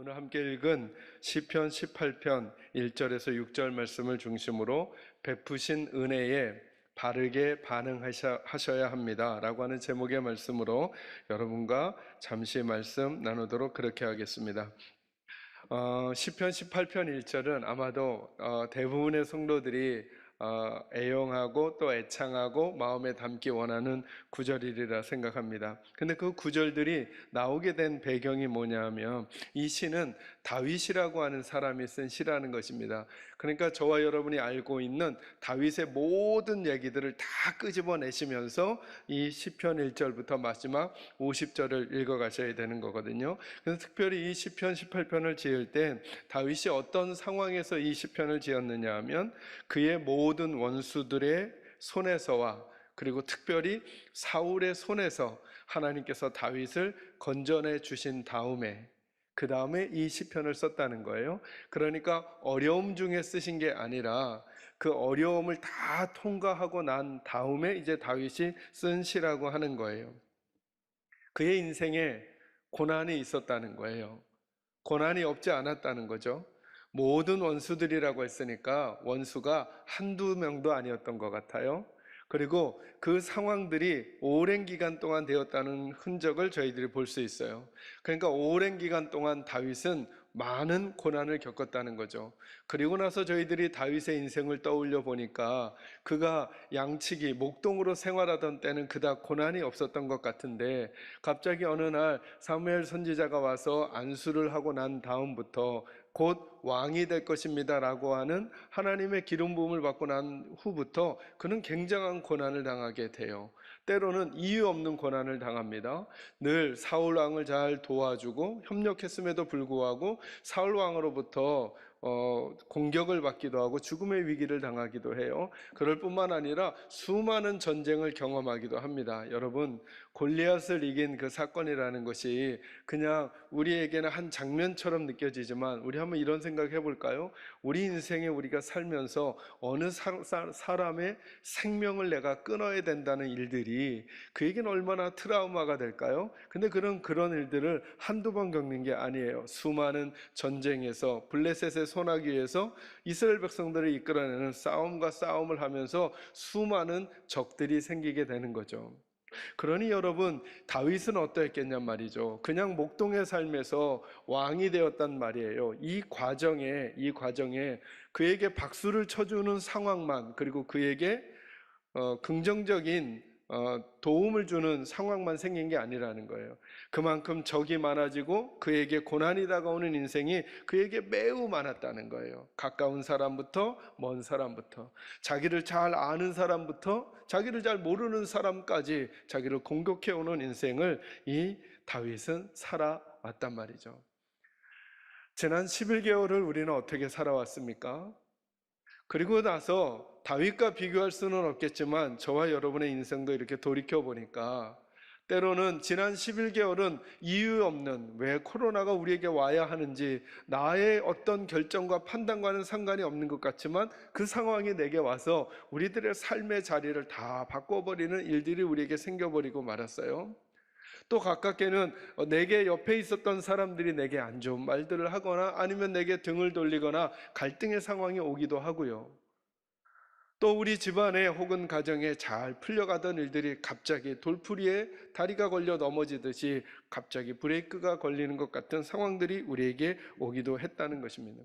오늘 함께 읽은 시편 18편 1절에서 6절 말씀을 중심으로 베푸신 은혜에 바르게 반응하셔야 합니다 라고 하는 제목의 말씀으로 여러분과 잠시 말씀 나누도록 그렇게 하겠습니다. 시편 18편 1절은 아마도 대부분의 성도들이 애용하고 또 애창하고 마음에 담기 원하는 구절이라 생각합니다. 근데 그 구절들이 나오게 된 배경이 뭐냐면 이 시는 다윗이라고 하는 사람이 쓴 시라는 것입니다. 그러니까 저와 여러분이 알고 있는 다윗의 모든 얘기들을 다 끄집어내시면서 이 시편 1절부터 마지막 50절을 읽어가셔야 되는 거거든요. 그래서 특별히 이 시편 18편을 지을 때 다윗이 어떤 상황에서 이 시편을 지었느냐 하면 그의 모든 원수들의 손에서와 그리고 특별히 사울의 손에서 하나님께서 다윗을 건져내 주신 다음에 그 다음에 이 시편을 썼다는 거예요. 그러니까 어려움 중에 쓰신 게 아니라 그 어려움을 다 통과하고 난 다음에 이제 다윗이 쓴 시라고 하는 거예요. 그의 인생에 고난이 있었다는 거예요. 고난이 없지 않았다는 거죠. 모든 원수들이라고 했으니까 원수가 한두 명도 아니었던 것 같아요. 그리고 그 상황들이 오랜 기간 동안 되었다는 흔적을 저희들이 볼 수 있어요. 그러니까 오랜 기간 동안 다윗은 많은 고난을 겪었다는 거죠. 그리고 나서 저희들이 다윗의 인생을 떠올려 보니까 그가 양치기, 목동으로 생활하던 때는 그닥 고난이 없었던 것 같은데 갑자기 어느 날 사무엘 선지자가 와서 안수를 하고 난 다음부터 곧 왕이 될 것입니다 라고 하는 하나님의 기름 부음을 받고 난 후부터 그는 굉장한 고난을 당하게 돼요. 때로는 이유 없는 고난을 당합니다. 늘 사울 왕을 잘 도와주고 협력했음에도 불구하고 사울 왕으로부터 공격을 받기도 하고 죽음의 위기를 당하기도 해요. 그럴 뿐만 아니라 수많은 전쟁을 경험하기도 합니다. 여러분, 골리앗을 이긴 그 사건이라는 것이 그냥 우리에게는 한 장면처럼 느껴지지만 우리 한번 이런 생각 해볼까요? 우리 인생에 우리가 살면서 어느 사람의 생명을 내가 끊어야 된다는 일들이 그에게는 얼마나 트라우마가 될까요? 근데 그런 일들을 한두 번 겪는 게 아니에요. 수많은 전쟁에서 블레셋의 소나기에서 이스라엘 백성들을 이끌어내는 싸움과 싸움을 하면서 수많은 적들이 생기게 되는 거죠. 그러니 여러분, 다윗은 어떠했겠냔 말이죠. 그냥 목동의 삶에서 왕이 되었단 말이에요. 이 과정에 그에게 박수를 쳐주는 상황만, 그리고 그에게 긍정적인 도움을 주는 상황만 생긴 게 아니라는 거예요. 그만큼 적이 많아지고 그에게 고난이 다가오는 인생이 그에게 매우 많았다는 거예요. 가까운 사람부터 먼 사람부터, 자기를 잘 아는 사람부터 자기를 잘 모르는 사람까지 자기를 공격해오는 인생을 이 다윗은 살아왔단 말이죠. 지난 11개월을 우리는 어떻게 살아왔습니까? 그리고 나서 다윗과 비교할 수는 없겠지만 저와 여러분의 인생도 이렇게 돌이켜보니까 때로는 지난 11개월은 이유 없는 왜 코로나가 우리에게 와야 하는지 나의 어떤 결정과 판단과는 상관이 없는 것 같지만 그 상황이 내게 와서 우리들의 삶의 자리를 다 바꿔버리는 일들이 우리에게 생겨버리고 말았어요. 또 가깝게는 내게 옆에 있었던 사람들이 내게 안 좋은 말들을 하거나 아니면 내게 등을 돌리거나 갈등의 상황이 오기도 하고요. 또 우리 집안에 혹은 가정에 잘 풀려가던 일들이 갑자기 돌풀이에 다리가 걸려 넘어지듯이 갑자기 브레이크가 걸리는 것 같은 상황들이 우리에게 오기도 했다는 것입니다.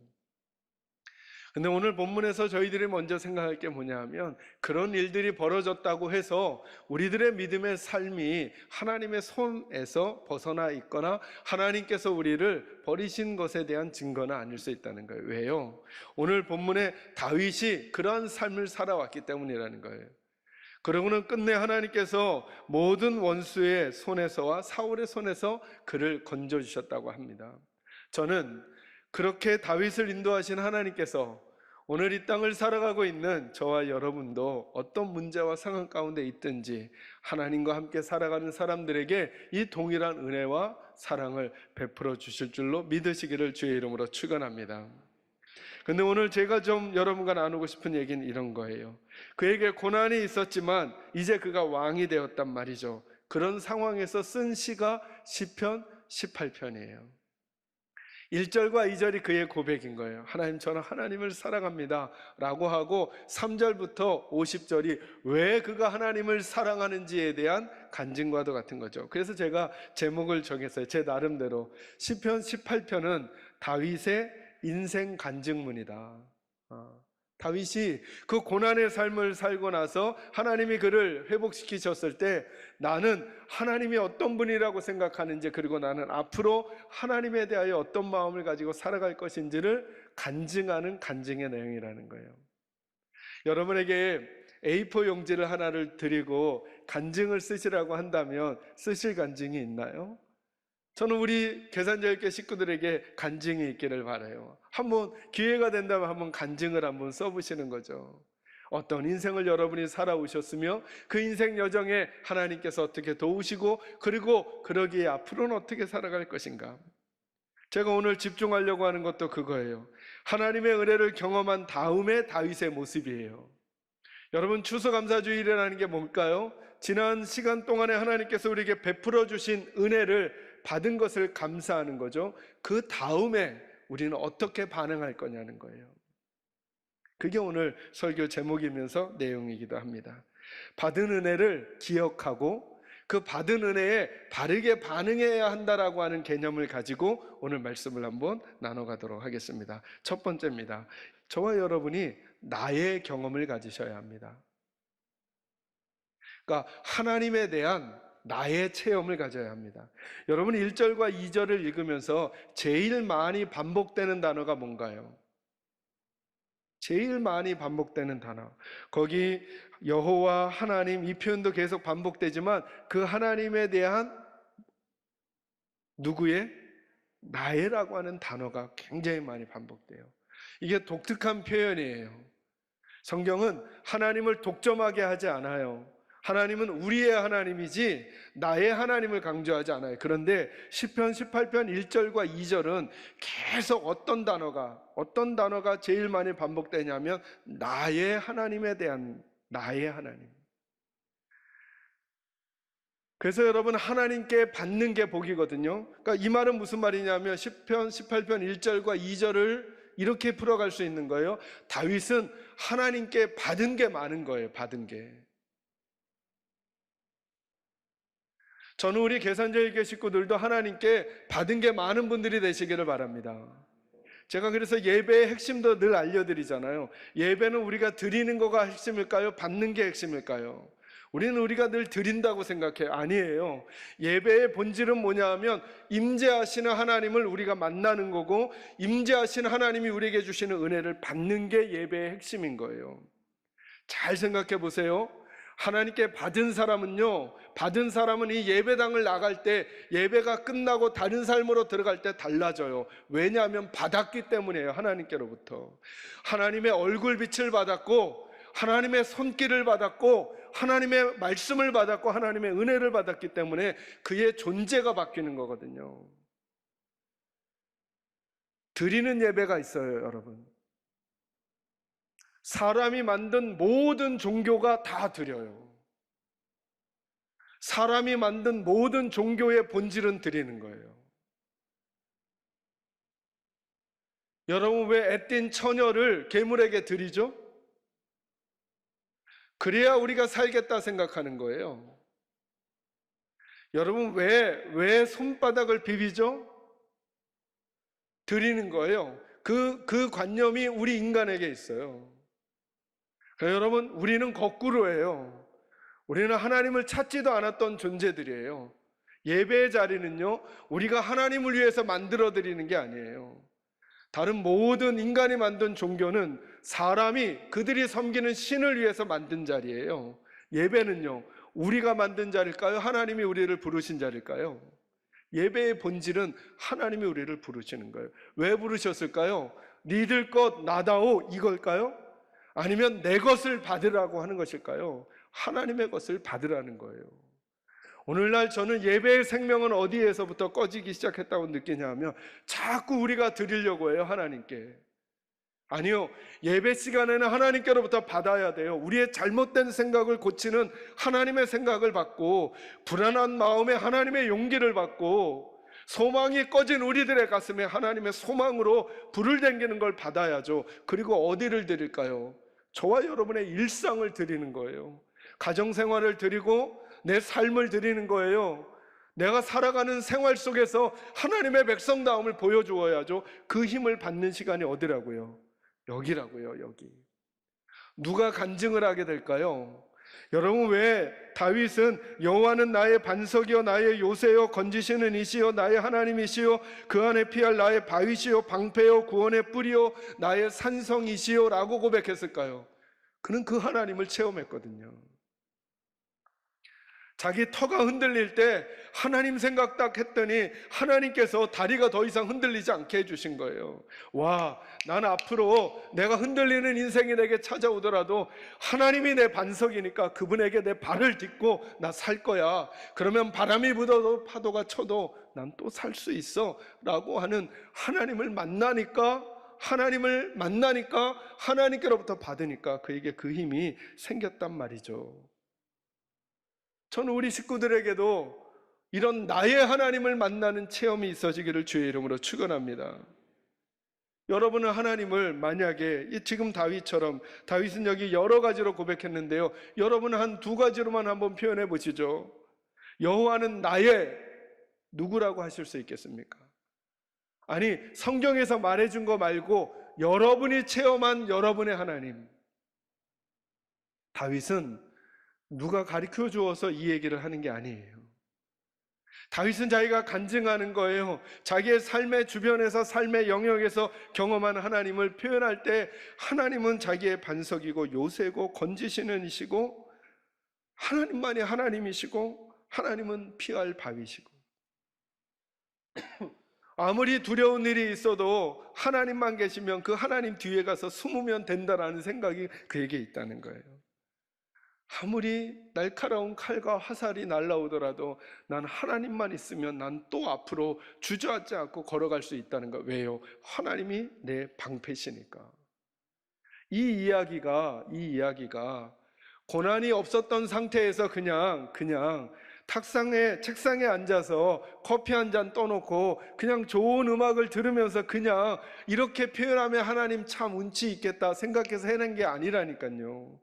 근데 오늘 본문에서 저희들이 먼저 생각할 게 뭐냐 하면 그런 일들이 벌어졌다고 해서 우리들의 믿음의 삶이 하나님의 손에서 벗어나 있거나 하나님께서 우리를 버리신 것에 대한 증거는 아닐 수 있다는 거예요. 왜요? 오늘 본문에 다윗이 그러한 삶을 살아왔기 때문이라는 거예요. 그러고는 끝내 하나님께서 모든 원수의 손에서와 사울의 손에서 그를 건져주셨다고 합니다. 저는 그렇게 다윗을 인도하신 하나님께서 오늘 이 땅을 살아가고 있는 저와 여러분도 어떤 문제와 상황 가운데 있든지 하나님과 함께 살아가는 사람들에게 이 동일한 은혜와 사랑을 베풀어 주실 줄로 믿으시기를 주의 이름으로 축원합니다. 근데 오늘 제가 좀 여러분과 나누고 싶은 얘기는 이런 거예요. 그에게 고난이 있었지만 이제 그가 왕이 되었단 말이죠. 그런 상황에서 쓴 시가 시편 18편이에요. 1절과 2절이 그의 고백인 거예요. 하나님, 저는 하나님을 사랑합니다 라고 하고 3절부터 50절이 왜 그가 하나님을 사랑하는지에 대한 간증과도 같은 거죠. 그래서 제가 제목을 정했어요. 제 나름대로 시편 18편은 다윗의 인생 간증문이다. 다윗이 그 고난의 삶을 살고 나서 하나님이 그를 회복시키셨을 때 나는 하나님이 어떤 분이라고 생각하는지, 그리고 나는 앞으로 하나님에 대하여 어떤 마음을 가지고 살아갈 것인지를 간증하는 간증의 내용이라는 거예요. 여러분에게 A4 용지를 하나를 드리고 간증을 쓰시라고 한다면 쓰실 간증이 있나요? 저는 우리 계산자유교 식구들에게 간증이 있기를 바라요. 한번 기회가 된다면 한번 간증을 한번 써보시는 거죠. 어떤 인생을 여러분이 살아오셨으며 그 인생 여정에 하나님께서 어떻게 도우시고, 그리고 그러기에 앞으로는 어떻게 살아갈 것인가. 제가 오늘 집중하려고 하는 것도 그거예요. 하나님의 은혜를 경험한 다음에 다윗의 모습이에요. 여러분, 추수감사주일이라는 게 뭘까요? 지난 시간 동안에 하나님께서 우리에게 베풀어 주신 은혜를 받은 것을 감사하는 거죠. 그 다음에 우리는 어떻게 반응할 거냐는 거예요. 그게 오늘 설교 제목이면서 내용이기도 합니다. 받은 은혜를 기억하고 그 받은 은혜에 바르게 반응해야 한다라고 하는 개념을 가지고 오늘 말씀을 한번 나눠가도록 하겠습니다. 첫 번째입니다. 저와 여러분이 나의 경험을 가지셔야 합니다. 그러니까 하나님에 대한 나의 체험을 가져야 합니다. 여러분, 1절과 2절을 읽으면서 제일 많이 반복되는 단어가 뭔가요? 제일 많이 반복되는 단어, 거기 여호와, 하나님, 이 표현도 계속 반복되지만 그 하나님에 대한 누구의? 나의라고 하는 단어가 굉장히 많이 반복돼요. 이게 독특한 표현이에요. 성경은 하나님을 독점하게 하지 않아요. 하나님은 우리의 하나님이지 나의 하나님을 강조하지 않아요. 그런데 시편 18편 1절과 2절은 계속 어떤 단어가 제일 많이 반복되냐면 나의 하나님에 대한, 나의 하나님. 그래서 여러분, 하나님께 받는 게 복이거든요. 그러니까 이 말은 무슨 말이냐면 시편 18편 1절과 2절을 이렇게 풀어갈 수 있는 거예요. 다윗은 하나님께 받은 게 많은 거예요. 받은 게. 저는 우리 계산자유교 식구들도 하나님께 받은 게 많은 분들이 되시기를 바랍니다. 제가 그래서 예배의 핵심도 늘 알려드리잖아요. 예배는 우리가 드리는 거가 핵심일까요? 받는 게 핵심일까요? 우리는 우리가 늘 드린다고 생각해요. 아니에요. 예배의 본질은 뭐냐 하면 임재하시는 하나님을 우리가 만나는 거고, 임재하시는 하나님이 우리에게 주시는 은혜를 받는 게 예배의 핵심인 거예요. 잘 생각해 보세요. 하나님께 받은 사람은요, 받은 사람은 이 예배당을 나갈 때, 예배가 끝나고 다른 삶으로 들어갈 때 달라져요. 왜냐하면 받았기 때문이에요. 하나님께로부터 하나님의 얼굴빛을 받았고, 하나님의 손길을 받았고, 하나님의 말씀을 받았고, 하나님의 은혜를 받았기 때문에 그의 존재가 바뀌는 거거든요. 드리는 예배가 있어요, 여러분. 사람이 만든 모든 종교가 다 드려요. 사람이 만든 모든 종교의 본질은 드리는 거예요. 여러분, 왜 애띤 처녀를 괴물에게 드리죠? 그래야 우리가 살겠다 생각하는 거예요. 여러분, 왜 손바닥을 비비죠? 드리는 거예요. 그 관념이 우리 인간에게 있어요. 그러니까 여러분, 우리는 거꾸로예요. 우리는 하나님을 찾지도 않았던 존재들이에요. 예배의 자리는요, 우리가 하나님을 위해서 만들어 드리는 게 아니에요. 다른 모든 인간이 만든 종교는 사람이 그들이 섬기는 신을 위해서 만든 자리예요. 예배는요, 우리가 만든 자리일까요? 하나님이 우리를 부르신 자리일까요? 예배의 본질은 하나님이 우리를 부르시는 거예요. 왜 부르셨을까요? 니들 것 나다오 이걸까요? 아니면 내 것을 받으라고 하는 것일까요? 하나님의 것을 받으라는 거예요. 오늘날 저는 예배의 생명은 어디에서부터 꺼지기 시작했다고 느끼냐 하면 자꾸 우리가 드리려고 해요, 하나님께. 아니요, 예배 시간에는 하나님께로부터 받아야 돼요. 우리의 잘못된 생각을 고치는 하나님의 생각을 받고, 불안한 마음에 하나님의 용기를 받고, 소망이 꺼진 우리들의 가슴에 하나님의 소망으로 불을 당기는 걸 받아야죠. 그리고 어디를 드릴까요? 저와 여러분의 일상을 드리는 거예요. 가정생활을 드리고 내 삶을 드리는 거예요. 내가 살아가는 생활 속에서 하나님의 백성다움을 보여주어야죠. 그 힘을 받는 시간이 어디라고요? 여기라고요, 여기. 누가 간증을 하게 될까요? 여러분, 왜 다윗은 여호와는 나의 반석이요 나의 요새요 건지시는 이시요 나의 하나님이시요 그 안에 피할 나의 바위시요 방패요 구원의 뿌리요 나의 산성이시요 라고 고백했을까요? 그는 그 하나님을 체험했거든요. 자기 터가 흔들릴 때 하나님 생각 딱 했더니 하나님께서 다리가 더 이상 흔들리지 않게 해주신 거예요. 와, 나는 앞으로 내가 흔들리는 인생이 내게 찾아오더라도 하나님이 내 반석이니까 그분에게 내 발을 딛고 나 살 거야. 그러면 바람이 불어도 파도가 쳐도 난 또 살 수 있어 라고 하는 하나님을 만나니까 하나님께로부터 받으니까 그에게 그 힘이 생겼단 말이죠. 저는 우리 식구들에게도 이런 나의 하나님을 만나는 체험이 있어지기를 주의 이름으로 축원합니다. 여러분은 하나님을 만약에 지금 다윗은 여기 여러 가지로 고백했는데요, 여러분은 한 두 가지로만 한번 표현해 보시죠. 여호와는 나의 누구라고 하실 수 있겠습니까? 아니, 성경에서 말해준 거 말고 여러분이 체험한 여러분의 하나님. 다윗은 누가 가르쳐 주어서 이 얘기를 하는 게 아니에요. 다윗은 자기가 간증하는 거예요. 자기의 삶의 주변에서, 삶의 영역에서 경험한 하나님을 표현할 때 하나님은 자기의 반석이고 요새고 건지시는 이시고 하나님만이 하나님이시고 하나님은 피할 바위시고 아무리 두려운 일이 있어도 하나님만 계시면 그 하나님 뒤에 가서 숨으면 된다라는 생각이 그에게 있다는 거예요. 아무리 날카로운 칼과 화살이 날아오더라도 난 하나님만 있으면 난 또 앞으로 주저앉지 않고 걸어갈 수 있다는 거. 왜요? 하나님이 내 방패시니까. 이 이야기가 고난이 없었던 상태에서 그냥 책상에 앉아서 커피 한 잔 떠놓고 그냥 좋은 음악을 들으면서 그냥 이렇게 표현하면 하나님 참 운치 있겠다 생각해서 해낸 게 아니라니까요.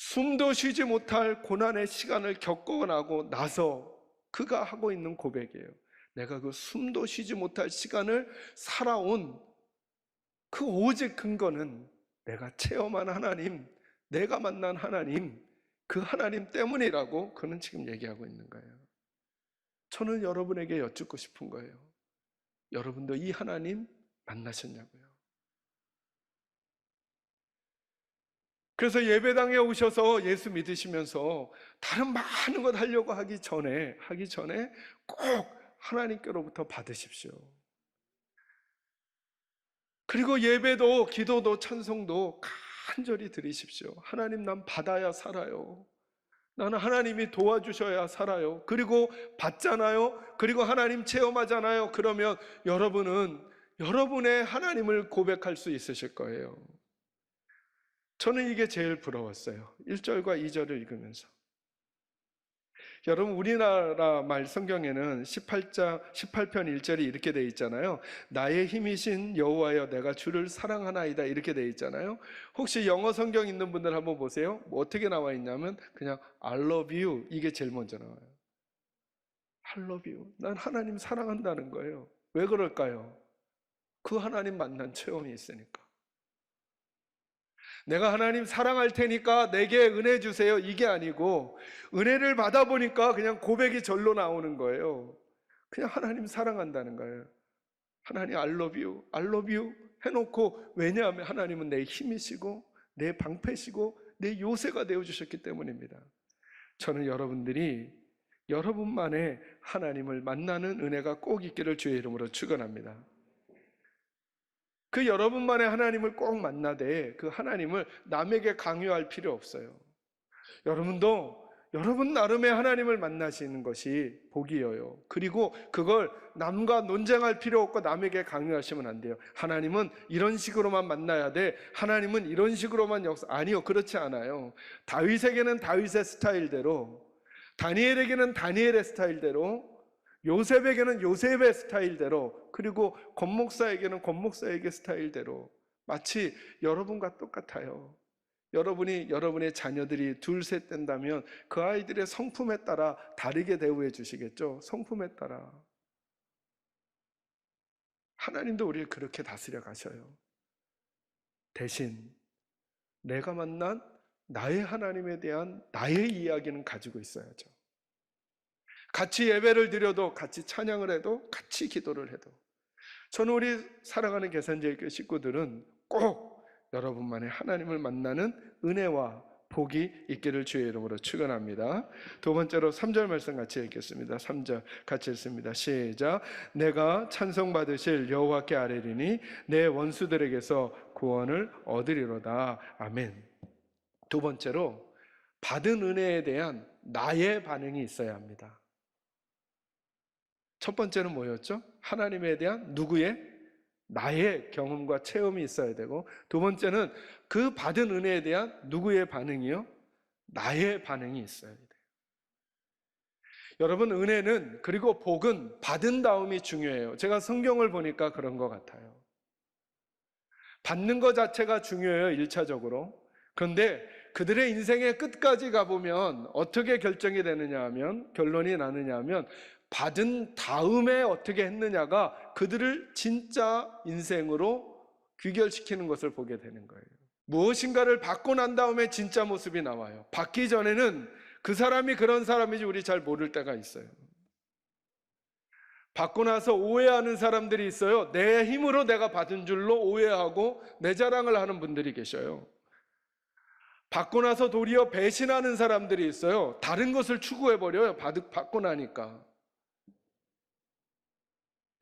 숨도 쉬지 못할 고난의 시간을 겪어나고 나서 그가 하고 있는 고백이에요. 내가 그 숨도 쉬지 못할 시간을 살아온 그 오직 근거는 내가 체험한 하나님, 내가 만난 하나님, 그 하나님 때문이라고 그는 지금 얘기하고 있는 거예요. 저는 여러분에게 여쭙고 싶은 거예요. 여러분도 이 하나님 만나셨냐고요? 그래서 예배당에 오셔서 예수 믿으시면서 다른 많은 것 하려고 하기 전에 꼭 하나님께로부터 받으십시오. 그리고 예배도 기도도 찬송도 간절히 드리십시오. 하나님, 난 받아야 살아요. 나는 하나님이 도와주셔야 살아요. 그리고 받잖아요. 그리고 하나님 체험하잖아요. 그러면 여러분은 여러분의 하나님을 고백할 수 있으실 거예요. 저는 이게 제일 부러웠어요. 1절과 2절을 읽으면서. 여러분, 우리나라 말 성경에는 18편 1절이 이렇게 돼 있잖아요. 나의 힘이신 여호와여 내가 주를 사랑하나이다 이렇게 돼 있잖아요. 혹시 영어 성경 있는 분들 한번 보세요. 뭐 어떻게 나와 있냐면 그냥 I love you 이게 제일 먼저 나와요. I love you. 난 하나님 사랑한다는 거예요. 왜 그럴까요? 그 하나님 만난 체험이 있으니까. 내가 하나님 사랑할 테니까 내게 은혜 주세요 이게 아니고 은혜를 받아보니까 그냥 고백이 절로 나오는 거예요. 그냥 하나님 사랑한다는 거예요. 하나님 I love you 해놓고, 왜냐하면 하나님은 내 힘이시고 내 방패시고 내 요새가 되어주셨기 때문입니다. 저는 여러분들이 여러분만의 하나님을 만나는 은혜가 꼭 있기를 주의 이름으로 축원합니다. 그 여러분만의 하나님을 꼭 만나되 그 하나님을 남에게 강요할 필요 없어요. 여러분도 여러분 나름의 하나님을 만나시는 것이 복이에요. 그리고 그걸 남과 논쟁할 필요 없고 남에게 강요하시면 안 돼요. 하나님은 이런 식으로만 만나야 돼. 하나님은 이런 식으로만 아니요, 그렇지 않아요. 다윗에게는 다윗의 스타일대로, 다니엘에게는 다니엘의 스타일대로, 요셉에게는 요셉의 스타일대로, 그리고 권목사에게는 권목사에게 스타일대로. 마치 여러분과 똑같아요. 여러분이 여러분의 자녀들이 둘, 셋 된다면 그 아이들의 성품에 따라 다르게 대우해 주시겠죠? 성품에 따라. 하나님도 우리를 그렇게 다스려 가셔요. 대신 내가 만난 나의 하나님에 대한 나의 이야기는 가지고 있어야죠. 같이 예배를 드려도, 같이 찬양을 해도, 같이 기도를 해도, 저는 우리 사랑하는 계산제일교회 식구들은 꼭 여러분만의 하나님을 만나는 은혜와 복이 있기를 주의 이름으로 축원합니다. 두 번째로 3절 말씀 같이 읽겠습니다. 3절 같이 읽습니다. 시작. 내가 찬송받으실 여호와께 아뢰리니 내 원수들에게서 구원을 얻으리로다. 아멘. 두 번째로 받은 은혜에 대한 나의 반응이 있어야 합니다. 첫 번째는 뭐였죠? 하나님에 대한 누구의? 나의 경험과 체험이 있어야 되고, 두 번째는 그 받은 은혜에 대한 누구의 반응이요? 나의 반응이 있어야 돼요. 여러분, 은혜는, 그리고 복은 받은 다음이 중요해요. 제가 성경을 보니까 그런 것 같아요. 받는 것 자체가 중요해요, 1차적으로. 그런데 그들의 인생의 끝까지 가보면 어떻게 결정이 되느냐 하면, 결론이 나느냐 하면, 받은 다음에 어떻게 했느냐가 그들을 진짜 인생으로 귀결시키는 것을 보게 되는 거예요. 무엇인가를 받고 난 다음에 진짜 모습이 나와요. 받기 전에는 그 사람이 그런 사람인지 우리 잘 모를 때가 있어요. 받고 나서 오해하는 사람들이 있어요. 내 힘으로 내가 받은 줄로 오해하고 내 자랑을 하는 분들이 계셔요. 받고 나서 도리어 배신하는 사람들이 있어요. 다른 것을 추구해버려요. 받고 나니까.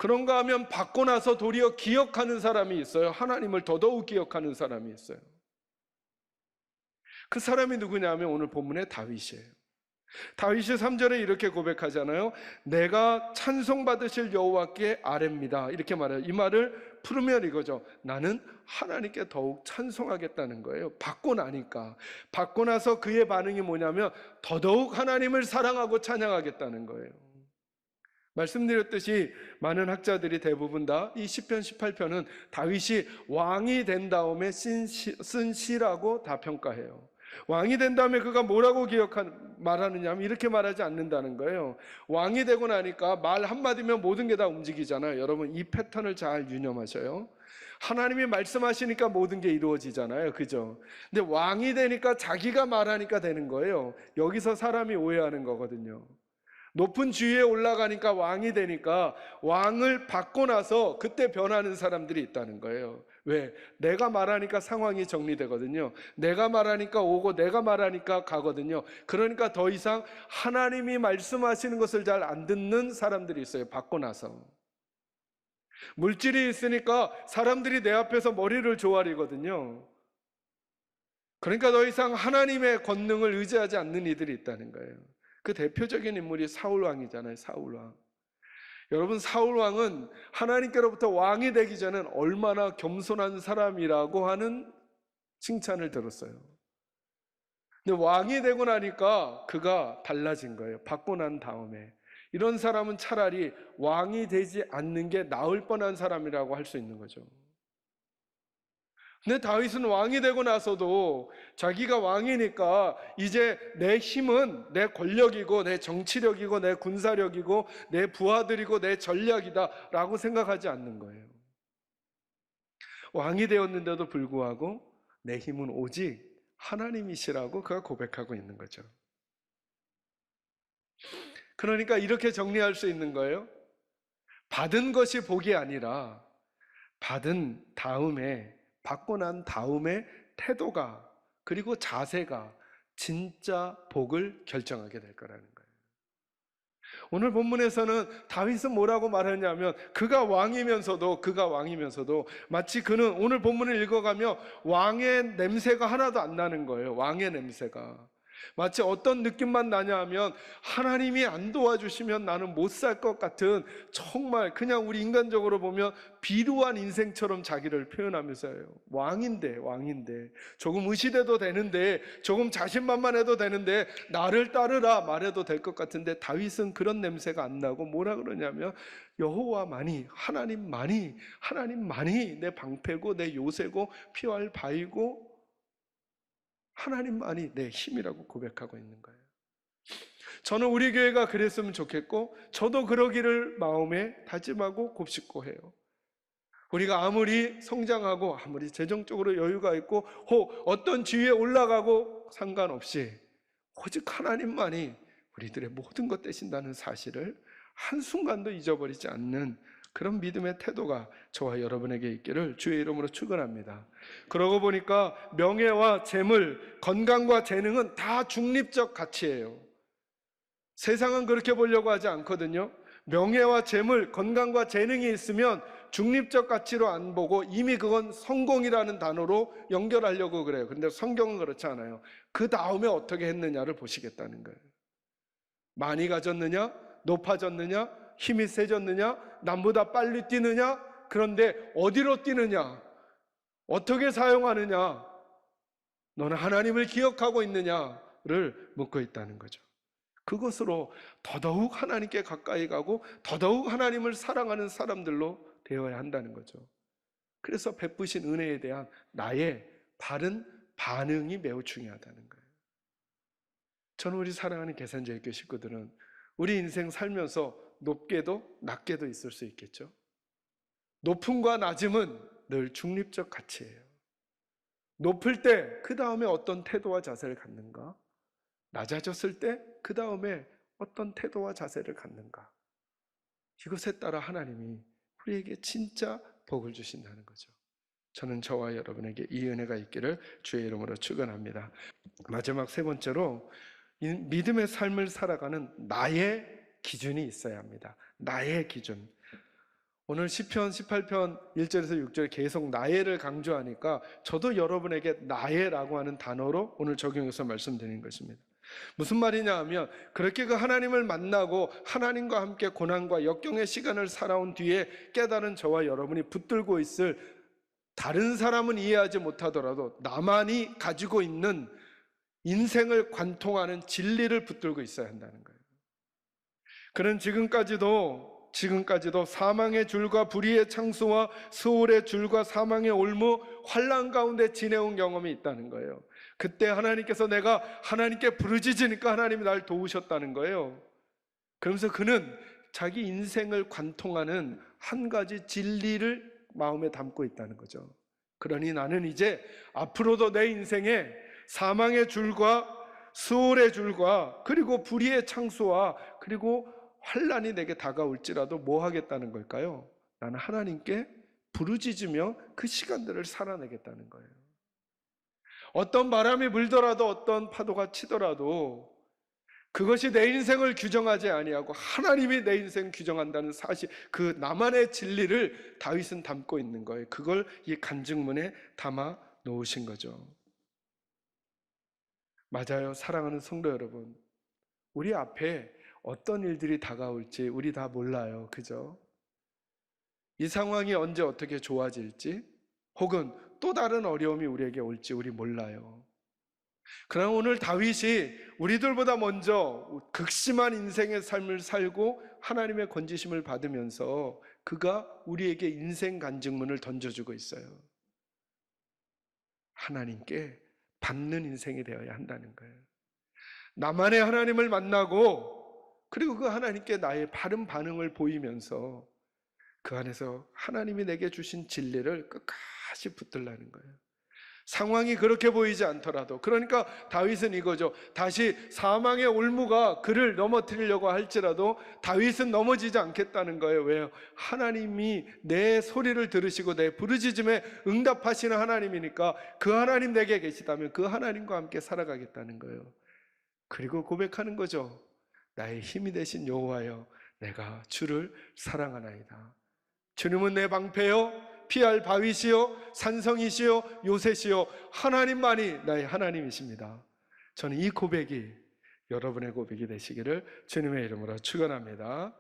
그런가 하면 받고 나서 도리어 기억하는 사람이 있어요. 하나님을 더더욱 기억하는 사람이 있어요. 그 사람이 누구냐 하면 오늘 본문의 다윗이에요. 다윗이 3절에 이렇게 고백하잖아요. 내가 찬송받으실 여호와께 아뢰입니다. 이렇게 말해요. 이 말을 풀으면 이거죠. 나는 하나님께 더욱 찬송하겠다는 거예요. 받고 나니까. 받고 나서 그의 반응이 뭐냐면 더더욱 하나님을 사랑하고 찬양하겠다는 거예요. 말씀드렸듯이 많은 학자들이 대부분 다 이 시편 18편은 다윗이 왕이 된 다음에 쓴 시라고 다 평가해요. 왕이 된 다음에 그가 뭐라고 말하느냐 하면 이렇게 말하지 않는다는 거예요. 왕이 되고 나니까 말 한마디면 모든 게 다 움직이잖아요. 여러분, 이 패턴을 잘 유념하셔요. 하나님이 말씀하시니까 모든 게 이루어지잖아요. 그죠? 근데 왕이 되니까 자기가 말하니까 되는 거예요. 여기서 사람이 오해하는 거거든요. 높은 지위에 올라가니까 왕이 되니까 왕을 받고 나서 그때 변하는 사람들이 있다는 거예요. 왜? 내가 말하니까 상황이 정리되거든요. 내가 말하니까 오고 내가 말하니까 가거든요. 그러니까 더 이상 하나님이 말씀하시는 것을 잘 안 듣는 사람들이 있어요. 받고 나서. 물질이 있으니까 사람들이 내 앞에서 머리를 조아리거든요. 그러니까 더 이상 하나님의 권능을 의지하지 않는 이들이 있다는 거예요. 그 대표적인 인물이 사울왕이잖아요. 사울왕. 여러분, 사울왕은 하나님께로부터 왕이 되기 전엔 얼마나 겸손한 사람이라고 하는 칭찬을 들었어요. 근데 왕이 되고 나니까 그가 달라진 거예요. 받고 난 다음에. 이런 사람은 차라리 왕이 되지 않는 게 나을 뻔한 사람이라고 할 수 있는 거죠. 근데 다윗은 왕이 되고 나서도 자기가 왕이니까 이제 내 힘은 내 권력이고 내 정치력이고 내 군사력이고 내 부하들이고 내 전략이다 라고 생각하지 않는 거예요. 왕이 되었는데도 불구하고 내 힘은 오직 하나님이시라고 그가 고백하고 있는 거죠. 그러니까 이렇게 정리할 수 있는 거예요. 받은 것이 복이 아니라 받은 다음에, 받고 난 다음에 태도가, 그리고 자세가 진짜 복을 결정하게 될 거라는 거예요. 오늘 본문에서는 다윗은 뭐라고 말하냐면 그가 왕이면서도 마치 그는 오늘 본문을 읽어가며 왕의 냄새가 하나도 안 나는 거예요. 왕의 냄새가. 마치 어떤 느낌만 나냐 하면 하나님이 안 도와주시면 나는 못 살 것 같은, 정말 그냥 우리 인간적으로 보면 비루한 인생처럼 자기를 표현하면서요. 왕인데 조금 의시돼도 되는데, 조금 자신만만해도 되는데, 나를 따르라 말해도 될 것 같은데, 다윗은 그런 냄새가 안 나고 뭐라 그러냐면 여호와만이, 하나님만이 내 방패고 내 요새고 피할 바위고 하나님만이 내 힘이라고 고백하고 있는 거예요. 저는 우리 교회가 그랬으면 좋겠고, 저도 그러기를 마음에 다짐하고 곱씹고 해요. 우리가 아무리 성장하고 아무리 재정적으로 여유가 있고 혹 어떤 지위에 올라가고 상관없이 오직 하나님만이 우리들의 모든 것 되신다는 사실을 한순간도 잊어버리지 않는 그런 믿음의 태도가 저와 여러분에게 있기를 주의 이름으로 축원합니다. 그러고 보니까 명예와 재물, 건강과 재능은 다 중립적 가치예요. 세상은 그렇게 보려고 하지 않거든요. 명예와 재물, 건강과 재능이 있으면 중립적 가치로 안 보고 이미 그건 성공이라는 단어로 연결하려고 그래요. 그런데 성경은 그렇지 않아요. 그 다음에 어떻게 했느냐를 보시겠다는 거예요. 많이 가졌느냐? 높아졌느냐? 힘이 세졌느냐? 남보다 빨리 뛰느냐? 그런데 어디로 뛰느냐? 어떻게 사용하느냐? 너는 하나님을 기억하고 있느냐를 묻고 있다는 거죠. 그것으로 더더욱 하나님께 가까이 가고 더더욱 하나님을 사랑하는 사람들로 되어야 한다는 거죠. 그래서 베푸신 은혜에 대한 나의 바른 반응이 매우 중요하다는 거예요. 저는 우리 사랑하는 계산제일교 식구들은 우리 인생 살면서 높게도 낮게도 있을 수 있겠죠. 높음과 낮음은 늘 중립적 가치예요. 높을 때 그 다음에 어떤 태도와 자세를 갖는가? 낮아졌을 때 그 다음에 어떤 태도와 자세를 갖는가? 이것에 따라 하나님이 우리에게 진짜 복을 주신다는 거죠. 저는 저와 여러분에게 이 은혜가 있기를 주의 이름으로 축원합니다. 마지막 세 번째로, 믿음의 삶을 살아가는 나의 기준이 있어야 합니다. 나의 기준. 오늘 시편 18편 1절에서 6절에 계속 나의를 강조하니까 저도 여러분에게 나의라고 하는 단어로 오늘 적용해서 말씀드리는 것입니다. 무슨 말이냐 하면, 그렇게 그 하나님을 만나고 하나님과 함께 고난과 역경의 시간을 살아온 뒤에 깨달은 저와 여러분이 붙들고 있을, 다른 사람은 이해하지 못하더라도 나만이 가지고 있는 인생을 관통하는 진리를 붙들고 있어야 한다는 거예요. 그는 지금까지도 사망의 줄과 불의의 창수와 수월의 줄과 사망의 올무, 환난 가운데 지내온 경험이 있다는 거예요. 그때 하나님께서, 내가 하나님께 부르짖으니까 하나님이 날 도우셨다는 거예요. 그러면서 그는 자기 인생을 관통하는 한 가지 진리를 마음에 담고 있다는 거죠. 그러니 나는 이제 앞으로도 내 인생에 사망의 줄과 수월의 줄과 그리고 불의의 창수와 그리고 환난이 내게 다가올지라도 뭐 하겠다는 걸까요? 나는 하나님께 부르짖으며 그 시간들을 살아내겠다는 거예요. 어떤 바람이 불더라도 어떤 파도가 치더라도 그것이 내 인생을 규정하지 아니하고 하나님이 내 인생 규정한다는 사실, 그 나만의 진리를 다윗은 담고 있는 거예요. 그걸 이 간증문에 담아 놓으신 거죠. 맞아요. 사랑하는 성도 여러분, 우리 앞에 어떤 일들이 다가올지 우리 다 몰라요. 그죠? 이 상황이 언제 어떻게 좋아질지, 혹은 또 다른 어려움이 우리에게 올지 우리 몰라요. 그러나 오늘 다윗이 우리들보다 먼저 극심한 인생의 삶을 살고 하나님의 건지심을 받으면서 그가 우리에게 인생 간증문을 던져주고 있어요. 하나님께 받는 인생이 되어야 한다는 거예요. 나만의 하나님을 만나고 그리고 그 하나님께 나의 바른 반응을 보이면서 그 안에서 하나님이 내게 주신 진리를 끝까지 붙들라는 거예요. 상황이 그렇게 보이지 않더라도. 그러니까 다윗은 이거죠. 다시 사망의 올무가 그를 넘어뜨리려고 할지라도 다윗은 넘어지지 않겠다는 거예요. 왜요? 하나님이 내 소리를 들으시고 내 부르짖음에 응답하시는 하나님이니까 그 하나님 내게 계시다면 그 하나님과 함께 살아가겠다는 거예요. 그리고 고백하는 거죠. 나의 힘이 되신 여호와여, 내가 주를 사랑하나이다. 주님은 내 방패요 피할 바위시요 산성이시요 요새시요 하나님만이 나의 하나님이십니다. 저는 이 고백이 여러분의 고백이 되시기를 주님의 이름으로 축원합니다.